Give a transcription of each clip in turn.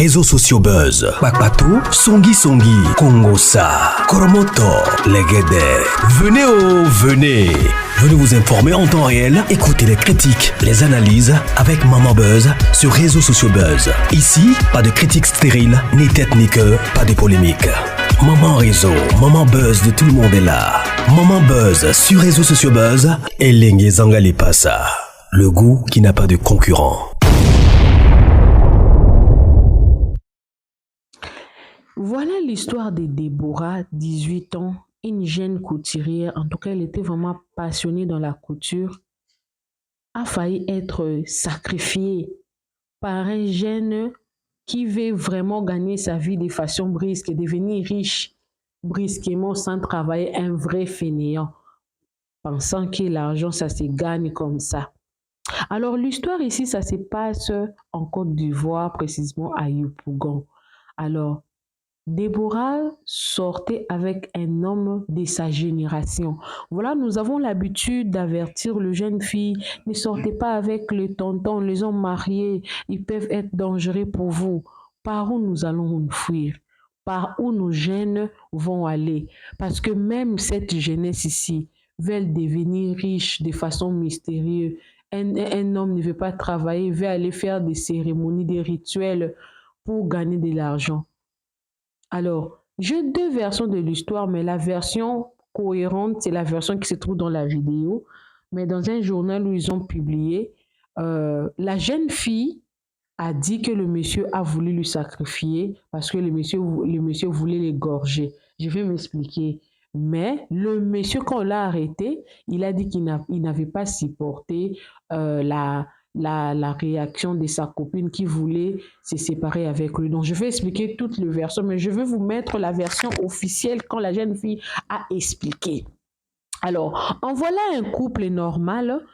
réseaux sociaux buzz. Bakpatou, Songi Songi, Kongosa, Koromoto, Legede. Venez. Venez vous informer en temps réel. Écoutez les critiques, les analyses avec Maman Buzz sur réseaux sociaux buzz. Ici, pas de critiques stériles, ni tête ni queue, pas de polémiques. Maman réseau, Maman Buzz de tout le monde est là. Maman Buzz sur réseaux sociaux buzz. Et Lengue Zangali Passa. Le goût qui n'a pas de concurrent. Voilà l'histoire de Déborah, 18 ans, une jeune couturière. En tout cas, elle était vraiment passionnée dans la couture. A failli être sacrifiée par un jeune qui veut vraiment gagner sa vie de façon brusque et devenir riche brusquement sans travailler, un vrai fainéant, pensant que l'argent, ça se gagne comme ça. Alors, l'histoire ici, ça se passe en Côte d'Ivoire, précisément à Yopougon. Alors, Déborah sortait avec un homme de sa génération. Voilà, nous avons l'habitude d'avertir les jeunes filles, ne sortez pas avec les tontons, les hommes mariés, ils peuvent être dangereux pour vous. Par où nous allons nous fuir? Par où nos jeunes vont aller? Parce que même cette jeunesse ici veulent devenir riches de façon mystérieuse. Un homme ne veut pas travailler, veut aller faire des cérémonies, des rituels pour gagner de l'argent. Alors, j'ai deux versions de l'histoire, mais la version cohérente, c'est la version qui se trouve dans la vidéo. Mais dans un journal où ils ont publié, la jeune fille a dit que le monsieur a voulu lui sacrifier parce que le monsieur voulait l'égorger. Je vais m'expliquer. Mais le monsieur, quand on l'a arrêté, il a dit qu'il n'avait pas supporté la réaction de sa copine qui voulait se séparer avec lui. Donc, je vais expliquer toutes les versions, mais je vais vous mettre la version officielle quand la jeune fille a expliqué. Alors, en voilà un couple normal,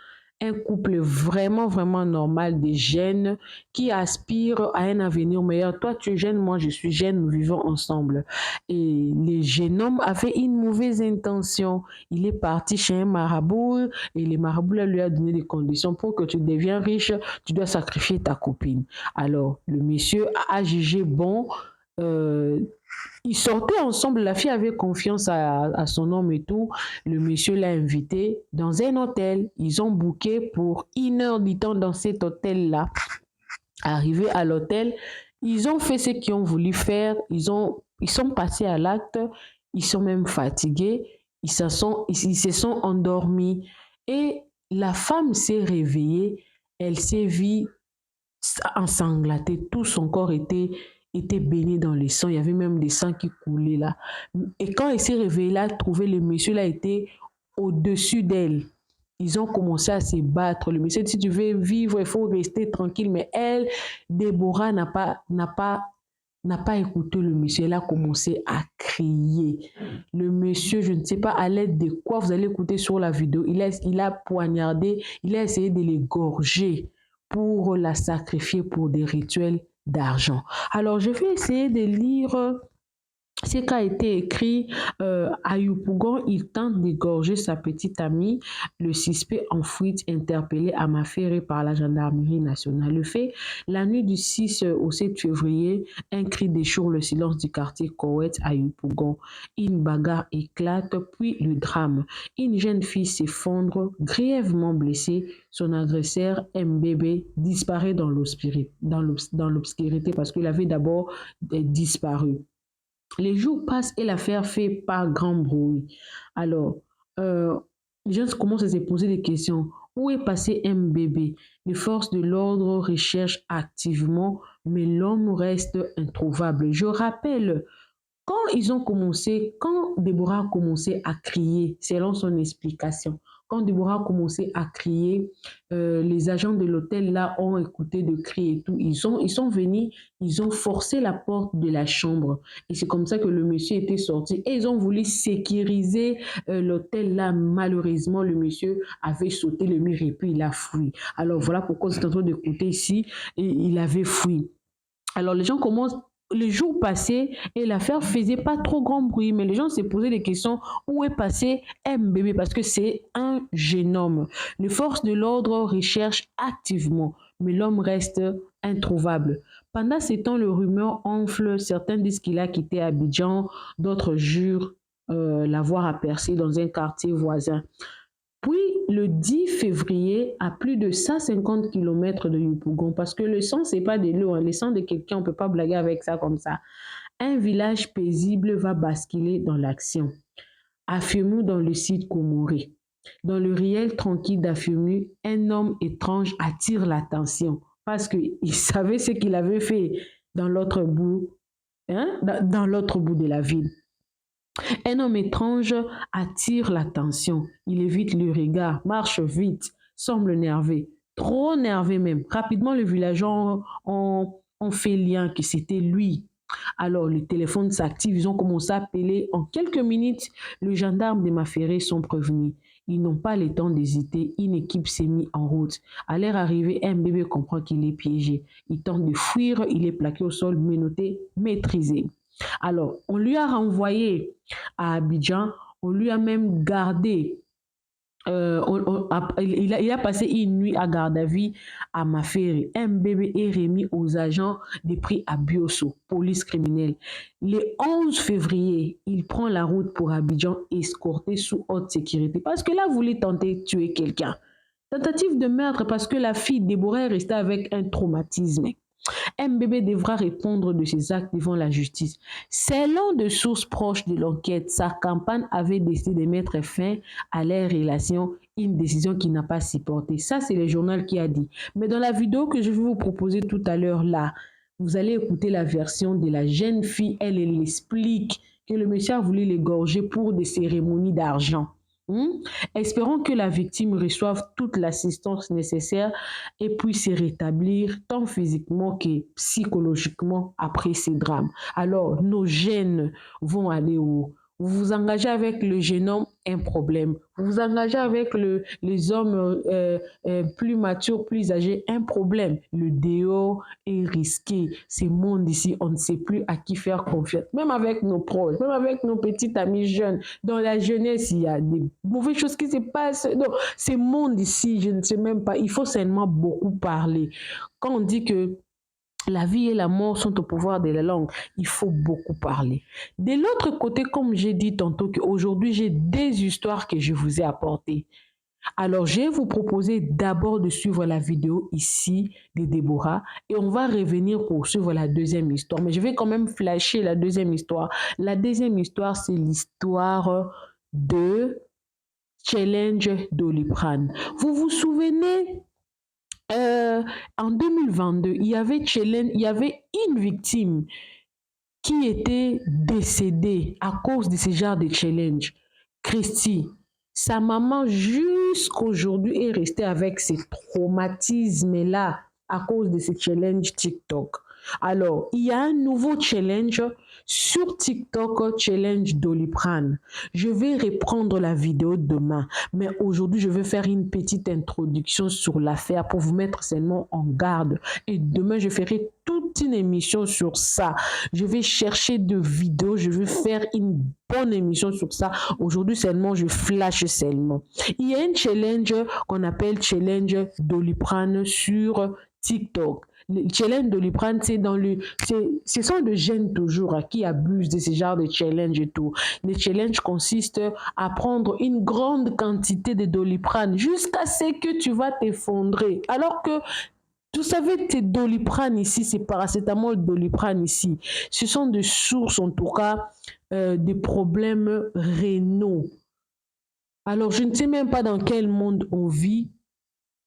un couple vraiment, vraiment normal des jeunes qui aspirent à un avenir meilleur. Toi, tu es jeune, moi, je suis jeune, nous vivons ensemble. Et le jeune homme avait une mauvaise intention. Il est parti chez un marabout et le marabout lui a donné des conditions pour que tu deviennes riche, tu dois sacrifier ta copine. Alors, le monsieur a jugé bon. Ils sortaient ensemble, la fille avait confiance à son homme et tout. Le monsieur l'a invité dans un hôtel. Ils ont booké pour 1 heure du temps dans cet hôtel-là. Arrivés à l'hôtel, ils ont fait ce qu'ils ont voulu faire. Ils sont passés à l'acte. Ils sont même fatigués. Ils se sont endormis. Et la femme s'est réveillée. Elle s'est vue ensanglantée. Tout son corps était baigné dans le sang. Il y avait même des sangs qui coulaient là. Et quand elle s'est réveillée là, trouvé le monsieur là était au-dessus d'elle. Ils ont commencé à se battre. Le monsieur dit, si tu veux vivre, il faut rester tranquille. Mais elle, Déborah, n'a pas écouté le monsieur. Elle a commencé à crier. Le monsieur, je ne sais pas à l'aide de quoi, vous allez écouter sur la vidéo, il a poignardé, il a essayé de l'égorger pour la sacrifier pour des rituels d'argent. Alors, je vais essayer de lire ce qui a été écrit à Yopougon. Il tente d'égorger sa petite amie. Le suspect en fuite interpellé à Maféré par la gendarmerie nationale. Le fait, la nuit du 6 au 7 février, un cri déchire le silence du quartier Koweït à Yopougon. Une bagarre éclate, puis le drame. Une jeune fille s'effondre, grièvement blessée. Son agresseur, MBB, disparaît dans l'obscurité parce qu'il avait d'abord disparu. Les jours passent et l'affaire fait pas grand bruit. Alors, les gens commencent à se poser des questions. Où est passé MBB? Les forces de l'ordre recherchent activement, mais l'homme reste introuvable. Je rappelle, quand Déborah a commencé à crier, selon son explication, quand Déborah a commencé à crier, les agents de l'hôtel là ont écouté de cris et tout. Ils sont venus, ils ont forcé la porte de la chambre. Et c'est comme ça que le monsieur était sorti. Et ils ont voulu sécuriser l'hôtel là. Malheureusement, le monsieur avait sauté le mur et puis il a fui. Alors voilà pourquoi c'est en train d'écouter ici. Et il avait fui. Alors les gens commencent. Les jours passaient et l'affaire faisait pas trop grand bruit, mais les gens se posaient des questions. Où est passé MBB? Parce que c'est un jeune homme. Les forces de l'ordre recherchent activement, mais l'homme reste introuvable. Pendant ces temps, le rumeur enfle. Certains disent qu'il a quitté Abidjan, d'autres jurent l'avoir aperçu dans un quartier voisin. Puis, le 10 février, à plus de 150 km de Yopougon, parce que le sang, c'est pas de l'eau, hein. Le sang de quelqu'un, on peut pas blaguer avec ça comme ça. Un village paisible va basculer dans l'action. Afiomu dans le site Komoré. Dans le réel tranquille d'Afiomu, un homme étrange attire l'attention parce qu'il savait ce qu'il avait fait dans l'autre bout, hein, dans l'autre bout de la ville. Un homme étrange attire l'attention. Il évite le regard, marche vite, semble nerveux, trop nerveux même. Rapidement, les villageois ont fait lien que c'était lui. Alors, le téléphone s'active, ils ont commencé à appeler. En quelques minutes, le gendarme de Maféré sont prévenus. Ils n'ont pas le temps d'hésiter. Une équipe s'est mise en route. À leur arrivée, un bébé comprend qu'il est piégé. Il tente de fuir, il est plaqué au sol, menotté, maîtrisé. Alors, on lui a renvoyé à Abidjan, on lui a même gardé, il a passé une nuit à garde à vue à Maféré. Un bébé est remis aux agents des prix à Biosso, police criminelle. Le 11 février, il prend la route pour Abidjan, escorté sous haute sécurité, parce que là, vous voulez tenter de tuer quelqu'un. Tentative de meurtre parce que la fille Déborah est restée avec un traumatisme. Un bébé devra répondre de ses actes devant la justice. Selon de sources proches de l'enquête, sa campagne avait décidé de mettre fin à leur relation, une décision qu'il n'a pas supportée. Ça, c'est le journal qui a dit. Mais dans la vidéo que je vais vous proposer tout à l'heure là, vous allez écouter la version de la jeune fille. Elle explique que le monsieur a voulu l'égorger pour des cérémonies d'argent. Espérons que la victime reçoive toute l'assistance nécessaire et puisse se rétablir tant physiquement que psychologiquement après ces drames. Alors, nos jeunes vont aller où? Vous vous engagez avec le jeune homme, un problème. Vous vous engagez avec les hommes plus matures, plus âgés, un problème. Le dehors est risqué. Ce monde ici, on ne sait plus à qui faire confiance. Même avec nos proches, même avec nos petits amis jeunes. Dans la jeunesse, il y a des mauvaises choses qui se passent. Donc, ce monde ici, je ne sais même pas. Il faut seulement beaucoup parler. Quand on dit que la vie et la mort sont au pouvoir de la langue, il faut beaucoup parler. De l'autre côté, comme j'ai dit tantôt, qu'aujourd'hui, j'ai des histoires que je vous ai apportées. Alors, je vais vous proposer d'abord de suivre la vidéo ici de Déborah et on va revenir pour suivre la deuxième histoire. Mais je vais quand même flasher la deuxième histoire. La deuxième histoire, c'est l'histoire de Challenge Doliprane. Vous vous souvenez? En 2022, il y avait une victime qui était décédée à cause de ce genre de challenge. Christy, sa maman jusqu'aujourd'hui est restée avec ces traumatismes-là à cause de ce challenge TikTok. Alors, il y a un nouveau challenge sur TikTok, challenge Doliprane. Je vais reprendre la vidéo demain, mais aujourd'hui, je vais faire une petite introduction sur l'affaire pour vous mettre seulement en garde. Et demain, je ferai toute une émission sur ça. Je vais chercher de vidéos, je vais faire une bonne émission sur ça. Aujourd'hui seulement, je flash seulement. Il y a un challenge qu'on appelle challenge Doliprane sur TikTok. Le challenge Doliprane, ce sont des jeunes toujours qui abusent de ce genre de challenge et tout. Le challenge consiste à prendre une grande quantité de Doliprane jusqu'à ce que tu vas t'effondrer. Alors que vous savez, c'est Doliprane ici, c'est paracétamol Doliprane ici. Ce sont des sources, en tout cas, des problèmes rénaux. Alors, je ne sais même pas dans quel monde on vit.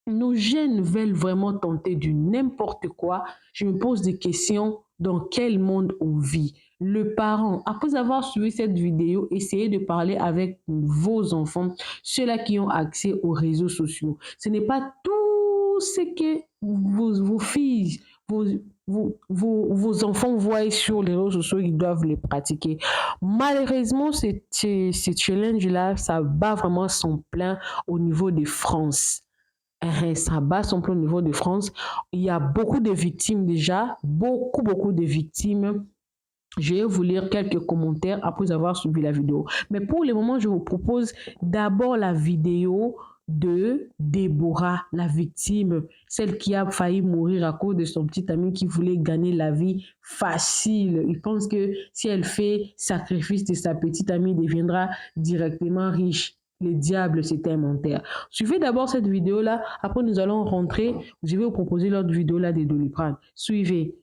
Nos jeunes veulent vraiment tenter du n'importe quoi. Je me pose des questions, dans quel monde on vit? Le parent, après avoir suivi cette vidéo, essayez de parler avec vos enfants, ceux-là qui ont accès aux réseaux sociaux. Ce n'est pas tout ce que vos filles, vos enfants voient sur les réseaux sociaux, ils doivent les pratiquer. Malheureusement, ce challenge-là, ça bat vraiment son plein au niveau de France. Ça bat son plein au niveau de France. Il y a beaucoup de victimes déjà, beaucoup de victimes. Je vais vous lire quelques commentaires après avoir suivi la vidéo. Mais pour le moment, je vous propose d'abord la vidéo de Déborah, la victime, celle qui a failli mourir à cause de son petit ami qui voulait gagner la vie facile. Il pense que si elle fait sacrifice de sa petite amie, elle deviendra directement riche. Le diable, c'était un menteur. Suivez d'abord cette vidéo-là. Après, nous allons rentrer. Je vais vous proposer l'autre vidéo-là de Doliprane. Suivez.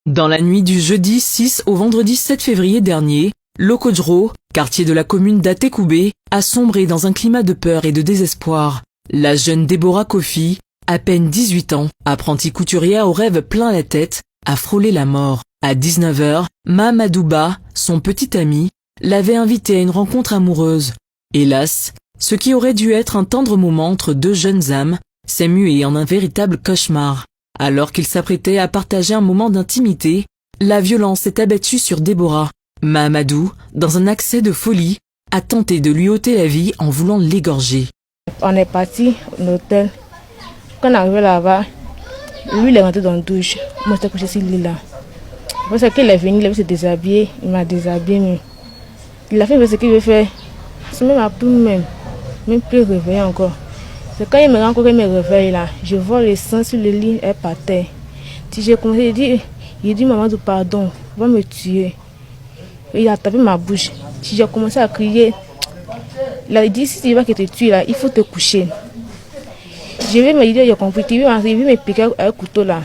Dans la nuit du jeudi 6 au vendredi 7 février dernier, Lokodro, quartier de la commune d'Atekoubé, a sombré dans un climat de peur et de désespoir. La jeune Déborah Kofi, à peine 18 ans, apprentie couturière aux rêves plein la tête, a frôlé la mort. À 19 h, Mamadouba, son petit ami, l'avait invitée à une rencontre amoureuse. Hélas, ce qui aurait dû être un tendre moment entre deux jeunes âmes s'est mué en un véritable cauchemar. Alors qu'ils s'apprêtaient à partager un moment d'intimité, la violence s'est abattue sur Déborah. Mahamadou, dans un accès de folie, a tenté de lui ôter la vie en voulant l'égorger. On est parti au hôtel. Quand on est arrivé là-bas, lui il est rentré dans la douche. Moi j'étais couché sur le lit là. Parce qu'il est venu, il a vu se déshabiller, il m'a déshabillé. Mais il a fait ce qu'il veut faire. C'est même à plus même plus réveillé encore. C'est quand il me rend compte qu'il me réveille là, je vois le sang sur le lit et par terre. Si j'ai commencé, il dit maman pardon, va me tuer. Il a tapé ma bouche. Si j'ai commencé à crier, il a dit si tu vas que te tuer là, il faut te coucher. Je vais me dire, j'ai compris, il veut me piquer un couteau là.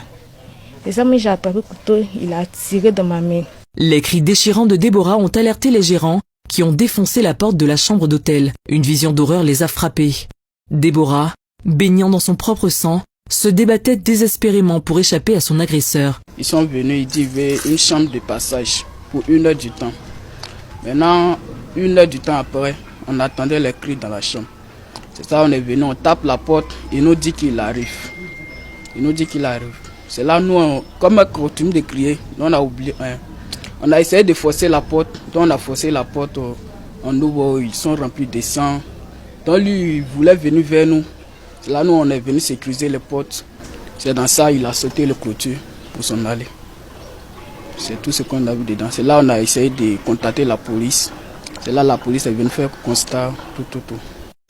Et ça, moi j'ai attrapé le couteau, il a tiré dans ma main. Les cris déchirants de Déborah ont alerté les gérants qui ont défoncé la porte de la chambre d'hôtel. Une vision d'horreur les a frappés. Déborah, baignant dans son propre sang, se débattait désespérément pour échapper à son agresseur. Ils sont venus, ils disent qu'il y avait une chambre de passage pour 1 heure du temps. Maintenant, 1 heure du temps après, on attendait les cris dans la chambre. C'est ça, on est venu, on tape la porte, il nous dit qu'il arrive. Il nous dit qu'il arrive. C'est là, nous, comme on continue de crier, nous, on a oublié. On a essayé de forcer la porte, donc on a forcé la porte en nous, ils sont remplis de sang. Donc lui, il voulait venir vers nous. C'est là, nous, on est venu sécuriser les portes. C'est dans ça, il a sauté le clôture pour s'en aller. C'est tout ce qu'on a vu dedans. C'est là, on a essayé de contacter la police. C'est là, la police est venue faire constat, tout.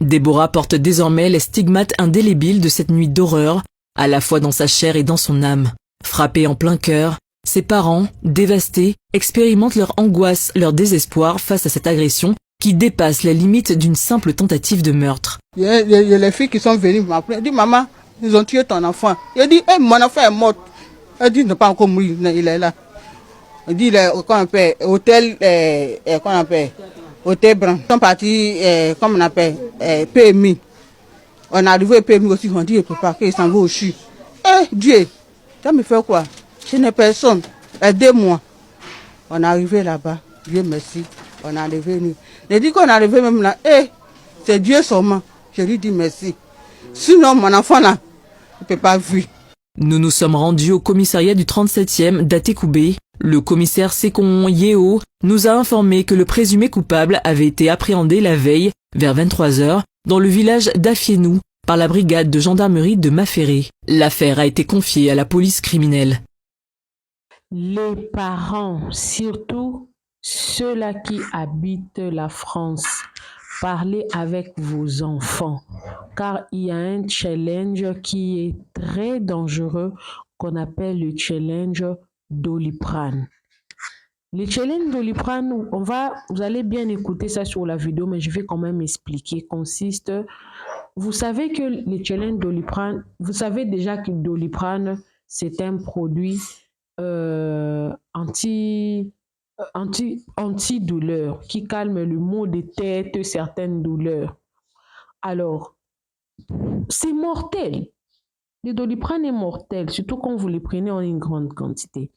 Déborah porte désormais les stigmates indélébiles de cette nuit d'horreur, à la fois dans sa chair et dans son âme. Frappée en plein cœur, ses parents, dévastés, expérimentent leur angoisse, leur désespoir face à cette agression qui dépasse les limites d'une simple tentative de meurtre. Il y a les filles qui sont venues m'appeler. Elles disent, maman, ils ont tué ton enfant. Elle dit, mon enfant est mort. Elle dit, il n'est pas encore mort, il est là. Elle dit, qu'on appelle, hôtel, qu'on appelle, hôtel Brun. Ils sont partis, comme on appelle, PMI. On est arrivé au PMI aussi, on dit, il ne peut pas, qu'il s'en va au CHU. Dieu, ça me fait quoi? Je n'ai personne. Aidez-moi. On est arrivé là-bas. Dieu merci. On est arrivé. Je dis qu'on est arrivé même là. C'est Dieu seulement. Je lui dis merci. Sinon, mon enfant là, il ne peut pas vivre. Nous nous sommes rendus au commissariat du 37e d'Atekoubé. Le commissaire Sekon Yeo nous a informé que le présumé coupable avait été appréhendé la veille, vers 23 h, dans le village d'Afienou, par la brigade de gendarmerie de Maféré. L'affaire a été confiée à la police criminelle. Les parents, surtout ceux-là qui habitent la France, parlez avec vos enfants, car il y a un challenge qui est très dangereux qu'on appelle le challenge Doliprane. Le challenge Doliprane, vous allez bien écouter ça sur la vidéo, mais je vais quand même expliquer, consiste, vous savez que le challenge Doliprane, vous savez déjà que Doliprane, c'est un produit antidouleur qui calme le maux de tête, certaines douleurs. Alors, c'est mortel. Le Doliprane est mortel, surtout quand vous le prenez en une grande quantité.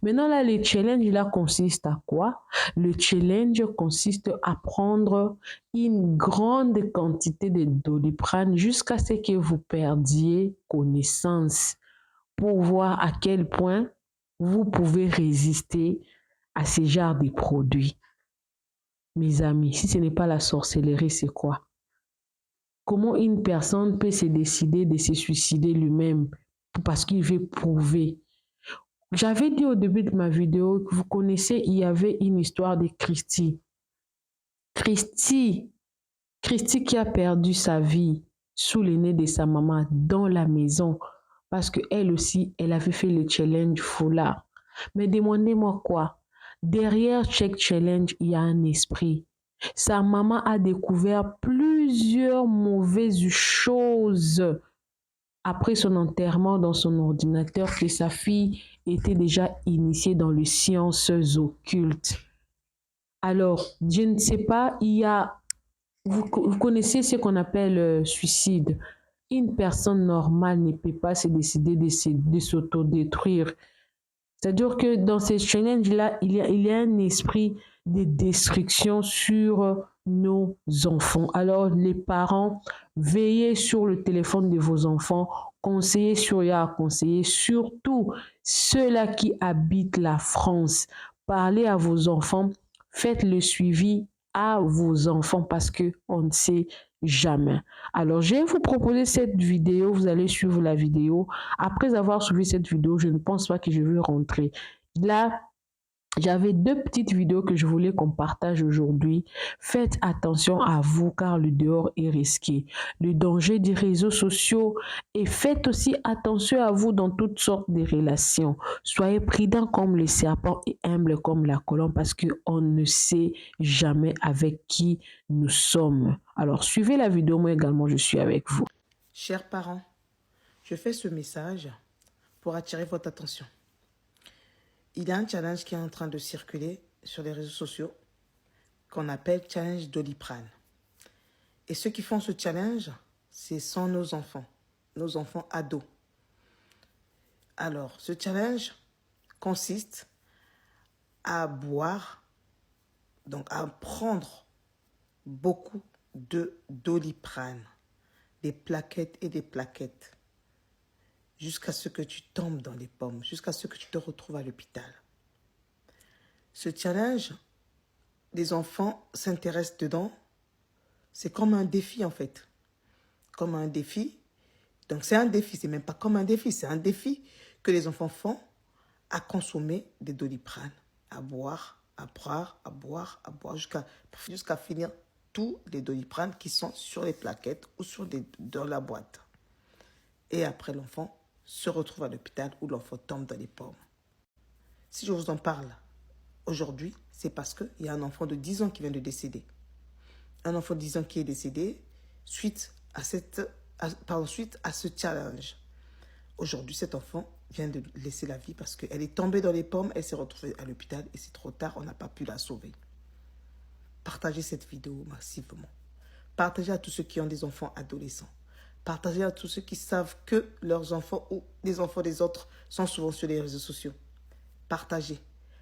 Maintenant, là, le challenge, là, consiste à quoi? Le challenge consiste à prendre une grande quantité de Doliprane jusqu'à ce que vous perdiez connaissance pour voir à quel point vous pouvez résister à ce genre de produits. Mes amis, si ce n'est pas la sorcellerie, c'est quoi? Comment une personne peut se décider de se suicider lui-même parce qu'il veut prouver? J'avais dit au début de ma vidéo que vous connaissez, il y avait une histoire de Christy. Christy qui a perdu sa vie sous le nez de sa maman dans la maison parce qu'elle aussi, elle avait fait le challenge foulard. Mais demandez-moi quoi? Derrière chaque challenge, il y a un esprit. Sa maman a découvert plusieurs mauvaises choses après son enterrement dans son ordinateur que sa fille était déjà initiée dans les sciences occultes. Alors, je ne sais pas, vous connaissez ce qu'on appelle suicide. Une personne normale ne peut pas se décider de s'autodétruire. C'est-à-dire que dans ces challenges-là, il y a un esprit de destruction sur nos enfants. Alors, les parents, veillez sur le téléphone de vos enfants, conseillez surtout ceux-là qui habitent la France. Parlez à vos enfants, faites le suivi à vos enfants parce qu'on ne sait jamais. Alors, je vais vous proposer cette vidéo. Vous allez suivre la vidéo. Après avoir suivi cette vidéo, je ne pense pas que je vais rentrer. Là, j'avais 2 petites vidéos que je voulais qu'on partage aujourd'hui. Faites attention à vous car le dehors est risqué. Le danger des réseaux sociaux et faites aussi attention à vous dans toutes sortes de relations. Soyez prudents comme le serpent et humbles comme la colombe parce qu'on ne sait jamais avec qui nous sommes. Alors suivez la vidéo, moi également je suis avec vous. Chers parents, je fais ce message pour attirer votre attention. Il y a un challenge qui est en train de circuler sur les réseaux sociaux qu'on appelle challenge Doliprane. Et ceux qui font ce challenge, ce sont nos enfants ados. Alors, ce challenge consiste à boire, donc à prendre beaucoup de Doliprane, des plaquettes et des plaquettes, jusqu'à ce que tu tombes dans les pommes, jusqu'à ce que tu te retrouves à l'hôpital. Ce challenge, les enfants s'intéressent dedans. C'est comme un défi en fait. Comme un défi. Donc c'est un défi, c'est même pas comme un défi, c'est un défi que les enfants font à consommer des Doliprane, à boire, jusqu'à finir tous les Doliprane qui sont sur les plaquettes ou dans la boîte. Et après l'enfant se retrouve à l'hôpital où l'enfant tombe dans les pommes. Si je vous en parle aujourd'hui, c'est parce qu'il y a un enfant de 10 ans qui vient de décéder. Un enfant de 10 ans qui est décédé suite à ce challenge. Aujourd'hui, cet enfant vient de laisser la vie parce qu'elle est tombée dans les pommes, elle s'est retrouvée à l'hôpital et c'est trop tard, on n'a pas pu la sauver. Partagez cette vidéo massivement. Partagez à tous ceux qui ont des enfants adolescents. Partagez à tous ceux qui savent que leurs enfants ou les enfants des autres sont souvent sur les réseaux sociaux. Partagez.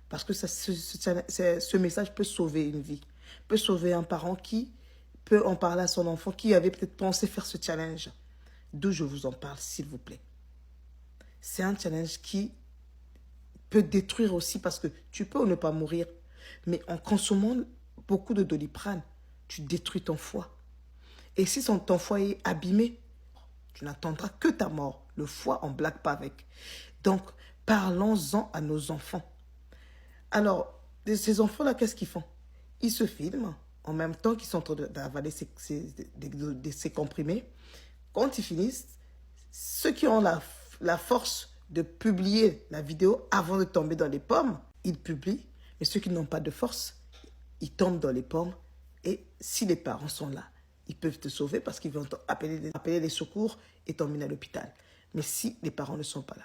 Parce que ce message peut sauver une vie. Peut sauver un parent qui peut en parler à son enfant qui avait peut-être pensé faire ce challenge. D'où je vous en parle, s'il vous plaît. C'est un challenge qui peut détruire aussi parce que tu peux ne pas mourir. Mais en consommant beaucoup de Doliprane, tu détruis ton foie. Et si ton foie est abîmé, tu n'attendras que ta mort. Le foie, on ne blague pas avec. Donc, parlons-en à nos enfants. Alors, ces enfants-là, qu'est-ce qu'ils font? Ils se filment en même temps qu'ils sont en train d'avaler ces comprimés. Quand ils finissent, ceux qui ont la force de publier la vidéo avant de tomber dans les pommes, ils publient. Mais ceux qui n'ont pas de force, ils tombent dans les pommes. Et si les parents sont là, ils peuvent te sauver parce qu'ils vont appeler les secours et t'emmener à l'hôpital. Mais si les parents ne sont pas là,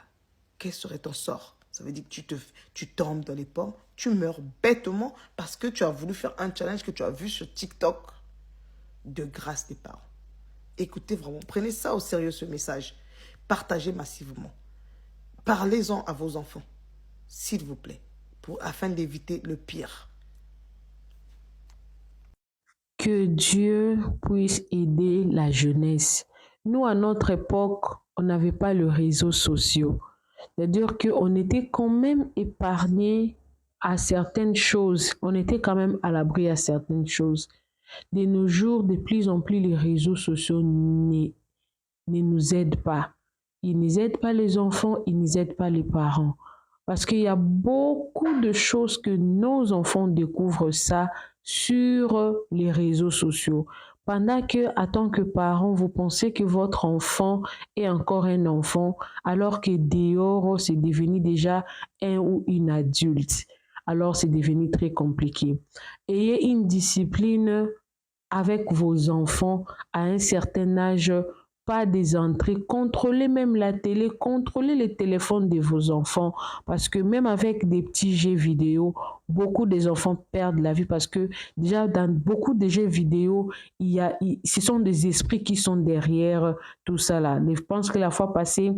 quel serait ton sort? Ça veut dire que tu tombes dans les pommes, tu meurs bêtement parce que tu as voulu faire un challenge que tu as vu sur TikTok. De grâce des parents. Écoutez vraiment, prenez ça au sérieux ce message. Partagez massivement. Parlez-en à vos enfants, s'il vous plaît, afin d'éviter le pire. Que Dieu puisse aider la jeunesse. Nous, à notre époque, on n'avait pas les réseaux sociaux. C'est-à-dire qu'on était quand même épargné à certaines choses. On était quand même à l'abri à certaines choses. De nos jours, de plus en plus, les réseaux sociaux ne nous aident pas. Ils ne aident pas les enfants, ils ne aident pas les parents. Parce qu'il y a beaucoup de choses que nos enfants découvrent ça sur les réseaux sociaux. Pendant que, en tant que parent, vous pensez que votre enfant est encore un enfant, alors que dehors, c'est devenu déjà un ou une adulte. Alors, c'est devenu très compliqué. Ayez une discipline avec vos enfants à un certain âge, pas des entrées. Contrôlez même la télé, contrôlez les téléphones de vos enfants parce que même avec des petits jeux vidéo, beaucoup des enfants perdent la vie parce que déjà dans beaucoup de jeux vidéo, ce sont des esprits qui sont derrière tout ça là. Je pense que la fois passée,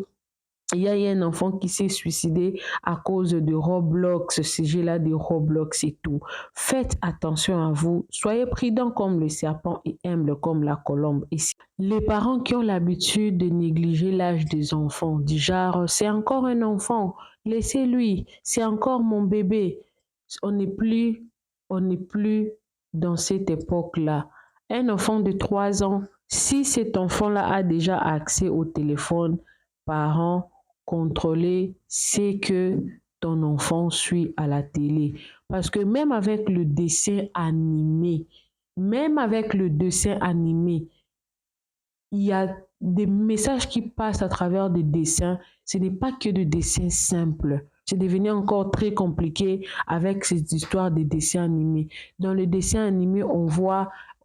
il y a eu un enfant qui s'est suicidé à cause de Roblox, ce jeu-là de Roblox et tout. Faites attention à vous. Soyez prudents comme le serpent et humbles comme la colombe. Et les parents qui ont l'habitude de négliger l'âge des enfants, du genre, c'est encore un enfant, laissez-lui, c'est encore mon bébé. On n'est plus, on n'est plus dans cette époque-là. Un enfant de 3 ans, si cet enfant-là a déjà accès au téléphone, parents, contrôler ce que ton enfant suit à la télé. Parce que même avec le dessin animé, il y a des messages qui passent à travers des dessins. Ce n'est pas que des dessins simples. C'est devenu encore très compliqué avec cette histoire des dessins animés. Dans le dessin animé,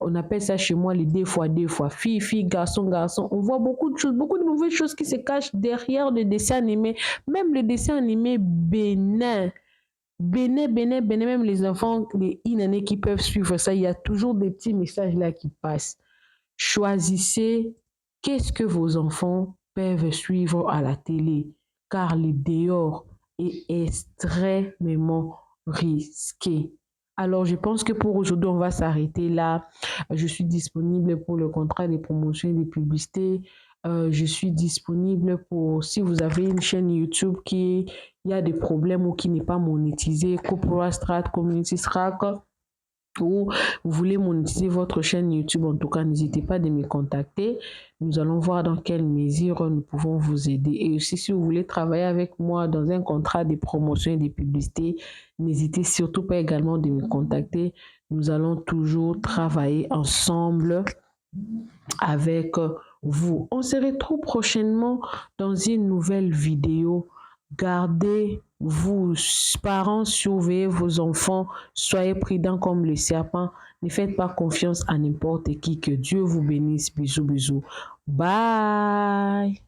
on appelle ça chez moi les deux fois, fille, fille, garçon, garçon. On voit beaucoup de choses, beaucoup de mauvaises choses qui se cachent derrière le dessin animé. Même le dessin animé bénin, même les enfants, les inanés qui peuvent suivre ça, il y a toujours des petits messages là qui passent. Choisissez qu'est-ce que vos enfants peuvent suivre à la télé, car le dehors est extrêmement risqué. Alors, je pense que pour aujourd'hui, on va s'arrêter là. Je suis disponible pour le contrat de promotion et de publicité. Je suis disponible pour, si vous avez une chaîne YouTube il y a des problèmes ou qui n'est pas monétisée, Corporate Strat, Community Strat, ou vous voulez monétiser votre chaîne YouTube, en tout cas, n'hésitez pas de me contacter. Nous allons voir dans quelle mesure nous pouvons vous aider. Et aussi, si vous voulez travailler avec moi dans un contrat de promotion et de publicité, n'hésitez surtout pas également de me contacter. Nous allons toujours travailler ensemble avec vous. On se retrouve prochainement dans une nouvelle vidéo. Gardez-vous, parents, surveillez vos enfants, soyez prudents comme le serpent. Ne faites pas confiance à n'importe qui. Que Dieu vous bénisse. Bisous, bisous. Bye.